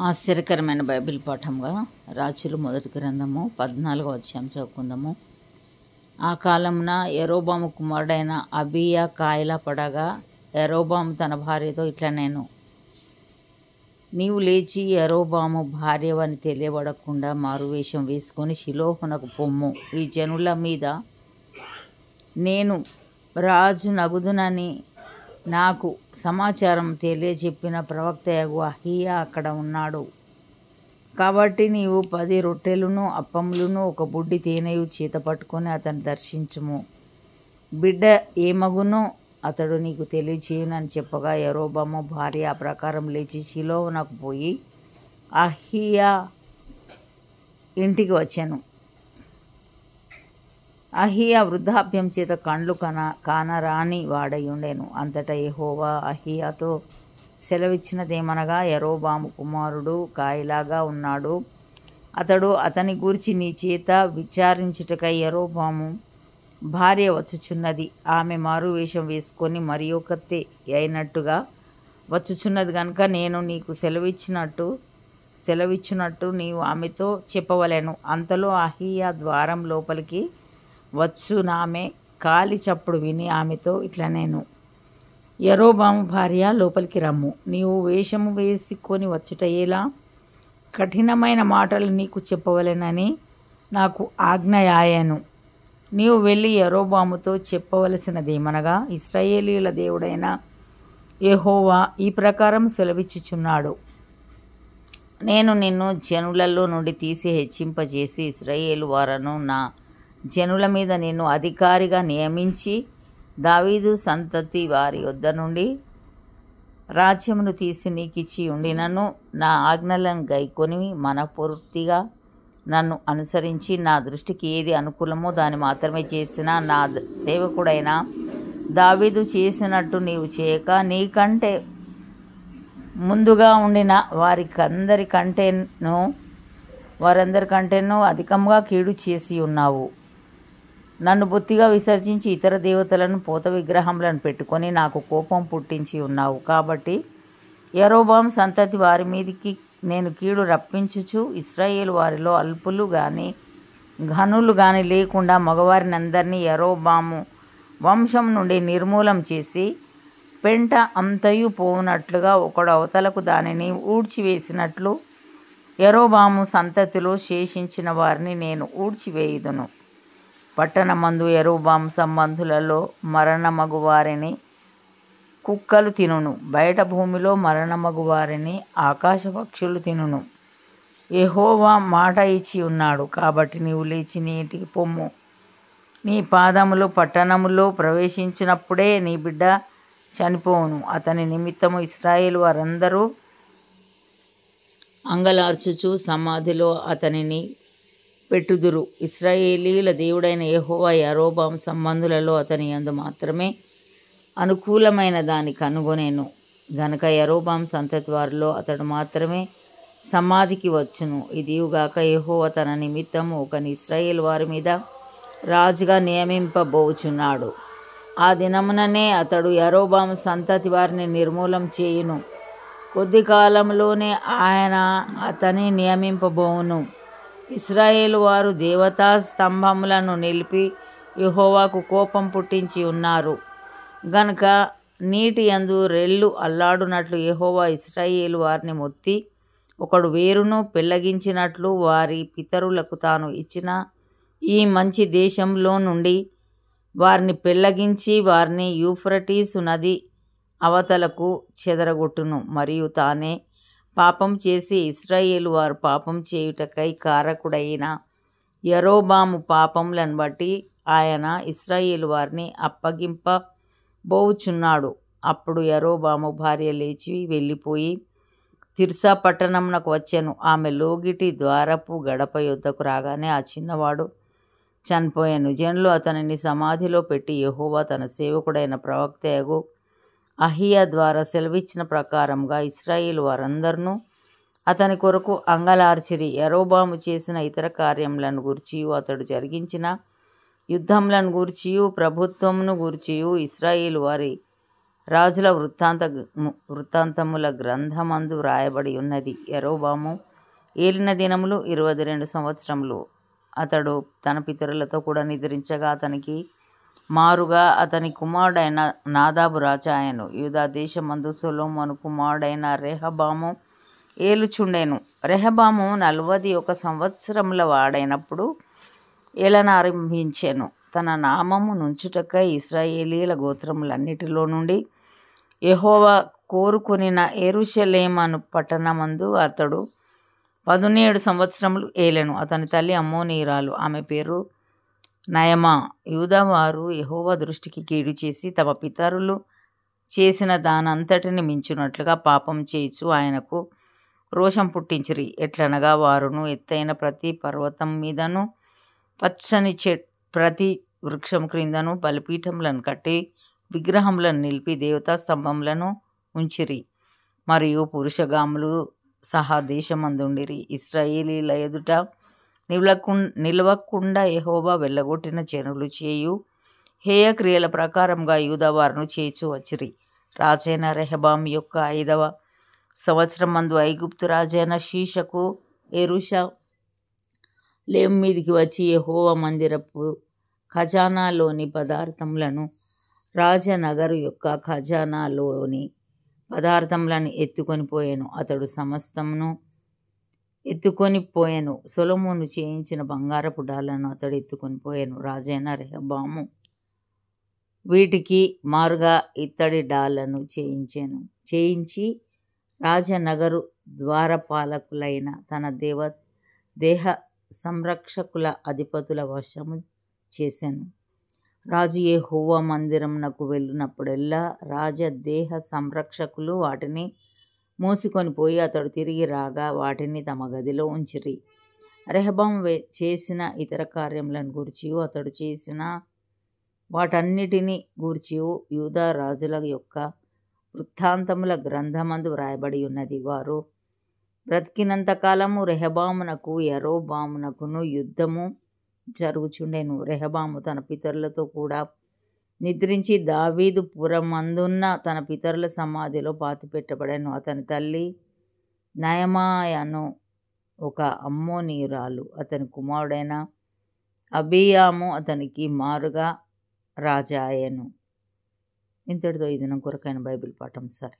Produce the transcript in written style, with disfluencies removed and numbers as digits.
ఆశ్చర్యకరమైన బైబిల్ పాఠంగా రాజులు మొదటి గ్రంథము 14వ అధ్యాయం చదువుకుందాము. ఆ కాలమున యరొబాము కుమారుడైన అబీయా కాయల పడగా యరొబాము తన భార్యతో ఇట్లా నీవు లేచి యరొబాము భార్యవని తెలియబడకుండా మారువేషం వేసుకొని షిలోహునకు పొమ్ము. ఈ జనుల మీద నేను రాజు నగుదునని నాకు సమాచారం తెలియజెప్పిన ప్రవక్తయగు అహీయా అక్కడ ఉన్నాడు. కాబట్టి నీవు 10 రొట్టెలును అప్పములను ఒక బుడ్డి తేనెయు చేత పట్టుకొని అతన్ని దర్శించుము. బిడ్డ ఏమగునో అతడు నీకు తెలియచేయునని చెప్పగా యరొబాము భార్య ఆ ప్రకారం లేచి షిలోహునకు పోయి అహీయా ఇంటికి వచ్చెను. అహీయా వృద్ధాప్యం చేత కండ్లు కానరాని వాడై ఉండెను. అంతటా యెహోవా అహీయాతో సెలవిచ్చినదేమనగా, యరొబాము కుమారుడు కాయిలాగా ఉన్నాడు. అతని గూర్చి నీ చేత విచారించుటకై యరొబాము భార్య వచ్చుచున్నది. ఆమె మారువేషం వేసుకొని మరి ఒకతే అయినట్టుగా వచ్చుచున్నది గనుక నేను నీకు సెలవిచ్చునట్టు నీవు ఆమెతో చెప్పవలెను. అంతలో అహీయా ద్వారం లోపలికి వచ్చునామె కాలి చప్పుడు విని ఆమెతో ఇట్లా యరొబాము భార్య లోపలికి రమ్ము. నీవు వేషము వేసుకొని వచ్చుట ఎలా? కఠినమైన మాటలు నీకు చెప్పవలెనని నాకు ఆజ్ఞయాయెను. నీవు వెళ్ళి యరొబాముతో చెప్పవలసినదేమనగా, ఇశ్రాయేలీయుల దేవుడైన యెహోవా ఈ ప్రకారం సెలవిచ్చుచున్నాడు. నేను నిన్ను జనులలో నుండి తీసి హెచ్చింపజేసి ఇశ్రాయేలు వారను నా జనుల మీద నిన్ను అధికారిగా నియమించి దావీదు సంతతి వారి యొద్ద నుండి రాజ్యమును తీసి నీకిచ్చి ఉండినను నా ఆజ్ఞలను గైకొని మనపూర్తిగా నన్ను అనుసరించి నా దృష్టికి ఏది అనుకూలమో దాన్ని మాత్రమే చేసిన నా సేవకుడైన దావీదు చేసినట్టు నీవు చేయక నీకంటే ముందుగా ఉండిన వారందరికంటేనూ అధికంగా కీడు చేసి ఉన్నావు. నన్ను బొత్తిగా విసర్జించి ఇతర దేవతలను పోత విగ్రహములను పెట్టుకొని నాకు కోపం పుట్టించి ఉన్నావు. కాబట్టి యరొబాము సంతతి వారి మీదికి నేను కీడు రప్పించుచు ఇశ్రాయేలు వారిలో అల్పులు గాని ఘనులు గాని లేకుండా మగవారినందరినీ యరొబాము వంశం నుండి నిర్మూలం చేసి పెంట అంతయు పోవునట్లుగా ఒకడు అవతలకు దానిని ఊడ్చివేసినట్లు యరొబాము సంతతిలో శేషించిన వారిని నేను ఊడ్చివేయుదును. పట్టణమందు యరొబాము సంబంధులలో మరణమగు వారిని కుక్కలు తినును, బయట భూమిలో మరణమగు వారిని ఆకాశ పక్షులు తినును. యెహోవా మాట ఇచ్చి ఉన్నాడు. కాబట్టి నీవు లేచి నీ ఇంటికి పొమ్ము. నీ పాదములు పట్టణములో ప్రవేశించినప్పుడే నీ బిడ్డ చనిపోవును. అతని నిమిత్తము ఇశ్రాయేలు వారందరూ అంగలార్చుచు సమాధిలో అతనిని పెట్టుదురు. ఇశ్రాయేలీయుల దేవుడైన యెహోవా యరొబాము సంబంధులలో అతని యందు మాత్రమే అనుకూలమైన దాన్ని కనుగొనెను గనుక యరొబాము సంతతి వారిలో అతడు మాత్రమే సమాధికి వచ్చును. ఇదియుగాక యెహోవా తన నిమిత్తము ఒకని ఇశ్రాయేలు వారి మీద రాజుగా నియమింపబోచున్నాడు. ఆ దినముననే అతడు యరొబాము సంతతి వారిని నిర్మూలం చేయును. కొద్ది కాలంలోనే ఆయన అతని నియమింపబోవును. ఇశ్రాయేలు వారు దేవతా స్తంభములను నిలిపి యెహోవాకు కోపం పుట్టించి ఉన్నారు గనుక నీటి యందు రెల్లు అల్లాడునట్లు యెహోవా ఇశ్రాయేలు వారిని మొత్తి ఒకడు వేరును పెళ్లగించినట్లు వారి పితరులకు తాను ఇచ్చిన ఈ మంచి దేశంలో నుండి వారిని పెళ్లగించి వారిని యూఫ్రటీసు నది అవతలకు చెదరగొట్టును. మరియు తానే పాపం చేసి ఇశ్రాయేలు వారు పాపం చేయుటకై కారకుడైన యరొబాము పాపములను బట్టి ఆయన ఇశ్రాయేలు వారిని అప్పగింపబోచున్నాడు. అప్పుడు యరొబాము భార్య లేచి వెళ్ళిపోయి తిర్సా పట్టణమునకు వచ్చెను. ఆమె లోగిటి ద్వారపు గడప యొద్దకు రాగానే ఆ చిన్నవాడు చనిపోయాను. జనులు అతనిని సమాధిలో పెట్టి యెహోవా తన సేవకుడైన ప్రవక్తయగు అహీయా ద్వారా సెలవిచ్చిన ప్రకారంగా ఇశ్రాయేలు వారందరూ అతని కొరకు అంగలార్చిరి. యరొబాము చేసిన ఇతర కార్యములను గూర్చియు అతడు జరిగించిన యుద్ధములను గూర్చియు ప్రభుత్వమును గూర్చియు ఇశ్రాయేలు వారి రాజుల వృత్తాంతముల గ్రంథమందు వ్రాయబడి ఉన్నది. యరొబాము ఏలిన దినములు 22 సంవత్సరములు. అతడు తన పితరులతో కూడా నిద్రించగా అతనికి మారుగా అతని కుమారుడైన నాదాబు రాజాయను. యూదా దేశమందు సొలొమోను కుమారుడైన రెహబాము ఏలుచుండెను. రెహబాము 41 సంవత్సరముల వాడైనప్పుడు ఏలనారంభించెను. తన నామము నుంచుటకై ఇశ్రాయేలీల గోత్రములన్నిటిలో నుండి యెహోవా కోరుకొనిన యెరూషలేము పట్టణమందు అతడు 17 సంవత్సరములు ఏలెను. అతని తల్లి అమ్మోనీయురాలు, ఆమె పేరు నయమా. యూదావారు యెహోవా దృష్టికి కీడు చేసి తమ పితరులు చేసిన దానంతటిని మించునట్లుగా పాపం చేయుచు ఆయనకు రోషం పుట్టించిరి. ఎట్లనగా వారును ఎత్తైన ప్రతి పర్వతం మీదను పచ్చని ప్రతి వృక్షం క్రిందను బలిపీఠములను కట్టి విగ్రహములను నిలిపి దేవతా స్తంభములను ఉంచిరి. మరియు పురుషగాములు సహా దేశమందుండిరి. ఇశ్రాయేలీల ఎదుట నిలవకుండా యెహోవా వెళ్ళగొట్టిన జనులు చేయు హేయ క్రియల ప్రకారంగా యూదావారును చేయుచు వచ్చిరి. రాజైన రెహబాం యొక్క 5వ సంవత్సరం మందు ఐగుప్తు రాజైన షీషకు యెరూషలేము మీదికి వచ్చి యెహోవా మందిరపు ఖజానాలోని పదార్థములను, రాజనగరు యొక్క ఖజానాలోని పదార్థములను ఎత్తుకొని పోయెను. అతడు సమస్తమును ఎత్తుకొని పోయెను. సొలొమోను చేయించిన బంగారపు డాళ్లను అతడు ఎత్తుకొని పోయెను. రాజైన రెహబాము వీటికి మారుగా ఇత్తడి డాళ్లను చేయించి రాజనగరు ద్వారపాలకులైన తన దేహ సంరక్షకుల అధిపతుల వశము చేసెను. రాజు యెహోవా మందిరమునకు వెళ్ళినప్పుడెల్లా రాజదేహ సంరక్షకులు వాటిని మోసుకొని పోయి అతడు తిరిగి రాగా వాటిని తమ గదిలో ఉంచిరి. రెహబాము చేసిన ఇతర కార్యములను గూర్చియు అతడు చేసిన వాటన్నిటిని గూర్చియు యూదా రాజుల యొక్క వృత్తాంతముల గ్రంథమందు వ్రాయబడి ఉన్నది. వారు బ్రతికినంత కాలము రెహబామునకు యరొబామునకును యుద్ధము జరుగుచుండెను. రెహబాము తన పితరులతో కూడా నిద్రించి దావీదు పురమందున్న తన పితరుల సమాధిలో పాతిపెట్టబడెను. అతని తల్లి నయమాయను ఒక అమ్మోనీయురాలు. అతని కుమారుడైన అబీయాము అతనికి మారుగా రాజాయెను. ఇంతటితో ఈ దినం కొరకైన బైబిల్ పాఠం సరే.